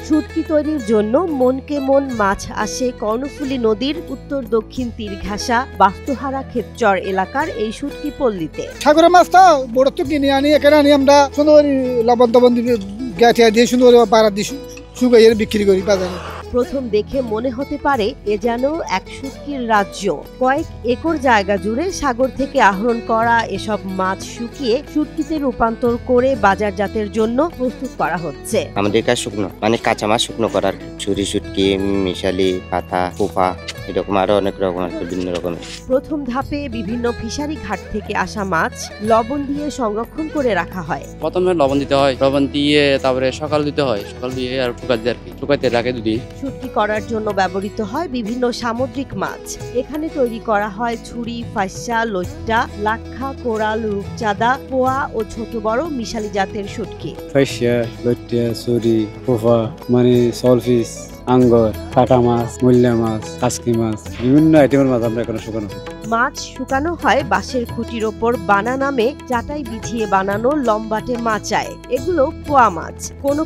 শুটকি তৈরির জন্য মনকে মন মাছ আসে কর্ণফুলী নদীর উত্তর দক্ষিণ তীর ঘেঁষা বাস্তুহারা ক্ষেতচর এলাকার এই শুটকি পল্লীতে। সাগরের মাছ তো বড় তো কিনে আনি, এখানে আনি আমরা সুন্দর লবণ টবণ দিয়ে গ্যাটিয়া দিয়ে সুন্দর পাড়া দিয়ে শুকাইয়ে বিক্রি করি বাজারে। প্রথম দেখে মনে হতে পারে এ যেন এক শুটকির রাজ্য। কয়েক একর জায়গা জুড়ে সাগর থেকে আহরণ করা এসব মাছ শুকিয়ে শুটকিতে রূপান্তর করে বাজারজাতের জন্য প্রস্তুত করা হচ্ছে। আমাদের কাছে শুকনো মানে কাঁচা মাছ শুকনো করার ছুরি, শুটকি, মিশালি, পাতা, কোপা, এরকম আরো অনেক রকম আছে, বিভিন্ন রকমের। প্রথম ধাপে বিভিন্ন ফিশারি ঘাট থেকে আসা মাছ লবণ দিয়ে সংরক্ষণ করে রাখা হয়। প্রথমে লবণ দিতে হয়, লবণ দিয়ে তারপরে সকাল দিতে হয়, সকাল দিয়ে আর শুকাতে আর কি, শুকাতে রাখে দুদিন। শুটকি করার জন্য ব্যবহৃত হয় বিভিন্ন সামুদ্রিক মাছ। এখানে তৈরি করা হয় ছুরি, ফাঁসা, লইট্টা, লাক্ষা, কোরাল, রূপচাঁদা, পোয়া ও ছোট বড় মিশালি জাতের শুটকি। ফাঁসা, লইট্টা, ছুরি, পোফা মানে সলফিশ, আঙ্গর, কাটা মাছ, মূল্যা মাছ, কাসকি মাছ, বিভিন্ন আইটেমের মাছ আমরা এখানে শুকানো হয়। মাছ শুকানো হয় বাঁশের খুঁটির ওপর বানা নামে চাটাই বিছিয়ে বানানো লম্বাটে মাচায়। এগুলো পোয়া মাছ।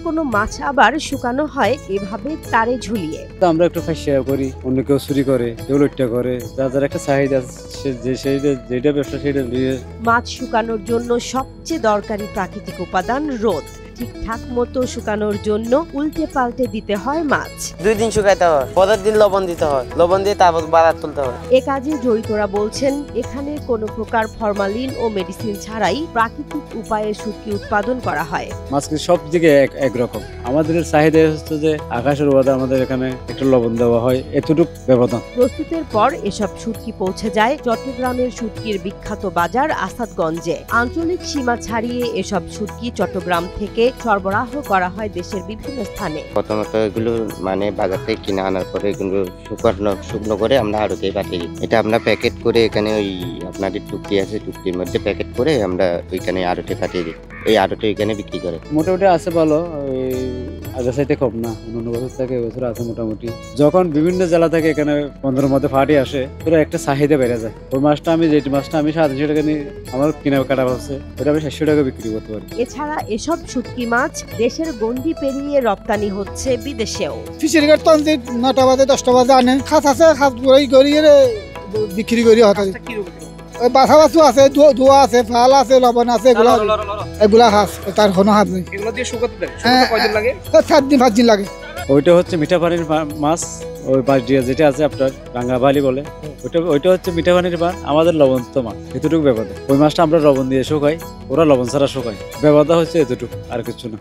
কোনো মাছ আবার শুকানো হয় এভাবে তারে ঝুলিয়ে। তো আমরা একটু ফাঁসা করি, অন্য কেউ চুরি করে, কেউ লইট্টা করে, যার একটা চাহিদা যেটা ব্যবসা সেটা দিয়ে। মাছ শুকানোর জন্য সবচেয়ে দরকারি প্রাকৃতিক উপাদান রোদ। ঠিকঠাক মতো শুকানোর জন্য উল্টে পাল্টে দিতে হয় মাছ। 2 দিন শুকাইতে হয়, পরের দিন লবণ দিতে হয়, লবণ দিয়ে তারপর বাজার তুলতে হয়। এ কাজে জড়িতরা বলছেন এখানে কোনো প্রকার ফরমালিন ও মেডিসিন ছাড়াই প্রাকৃতিক উপায়ে শুটকি উৎপাদন করা হয়। মাছ কিন্তু সব দিকে একরকম। আমাদের চাহিদা হচ্ছে যে আকাশের বাদে আমাদের এখানে একটু লবণ দেওয়া হয়, এতটুকু ব্যবধান। প্রস্তুতের পর এসব শুটকি পৌঁছে যায় চট্টগ্রামের শুটকির বিখ্যাত বাজার আসাদগঞ্জে। আঞ্চলিক সীমা ছাড়িয়ে এসব শুটকি চট্টগ্রাম থেকে সরবরাহ করা হয় দেশের বিভিন্ন স্থানে। প্রথমত এগুলো মানে বাজার থেকে কিনে আনার পরে এগুলো শুকনো করে আমরা আড়তে পাঠিয়ে দিই। এটা আমরা প্যাকেট করে এখানে ওই আপনাদের টুকরি আছে, টুকরির মধ্যে প্যাকেট করে আমরা ওইখানে আড়তে পাঠিয়ে দিই। এই আড়তে ওইখানে বিক্রি করে। মোটামুটি আছে ভালো, আগের চাইতে কম না, অন্য বছর থেকে এবছর আছে মোটামুটি। যখন বিভিন্ন জেলা থেকে এখানে 15 মধ্যে পার্টি আসে, তোরা একটা চাহিদা বেড়ে যায়। ওই মাছটা আমি 750 টাকা নিয়ে আমার কিনা কাটা ভাবছে, ওটা আমি 700 টাকা বিক্রি করতে পারি। এছাড়া এসব শুটকি মাছ দেশের গণ্ডি পেরিয়ে রপ্তানি হচ্ছে বিদেশেও। ফিশারি ঘাট তো 9টা বাজে 10টা বাজে আনে, খাস আছে, খাস গড়িয়ে বিক্রি করি হঠাৎ। ওই বাসা বাসু আছে, দোয়া আছে, ফাল আছে, লবণ আছে, এগুলা হাস, তার কোনো হাত নেই। এগুলো দিয়ে শুকাতে দেয়, কয়দিন লাগে? 7 দিন লাগে। ওইটা হচ্ছে মিঠা পানির মাছ, ওই মাছ দিয়ে যেটা আছে আপনার রাঙ্গাবালি বলে, ওইটা হচ্ছে মিঠা পানির মাছ, আমাদের লবণাক্ত মাছ, এতটুকু ব্যাপার। ওই মাছটা আমরা লবণ দিয়ে শুকাই, ওরা লবণ ছাড়া শুকাই, ব্যাপারটা হচ্ছে এতটুকু, আর কিছু না।